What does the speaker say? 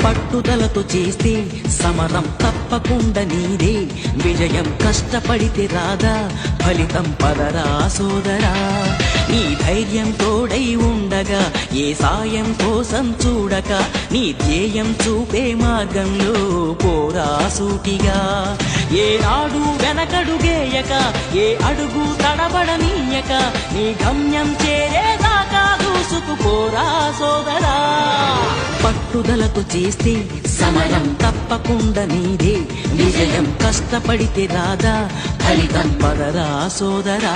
పట్టుదలతో చేస్తే సమరం తప్పకుండా నీదే, విజయం కష్టపడితే రాదా ఫలితం పదరా సోదరా. నీ ధైర్యం తోడై ఉండగా ఏ సాయం కోసం చూడక, నీ ధ్యేయం చూపే మార్గంలో పోరా సూటిగా. ఏ నాడు వెనకడుగేయక, ఏ అడుగు తడబడనీయక, నీ గమ్యం చేరేదాకా దూసుకుపోరా సోదరా. పట్టుదలతో చేస్తే సమయం తప్పకుండా నీదే, విజయం కష్టపడితే రాదా ఫలితం పదరా సోదరా.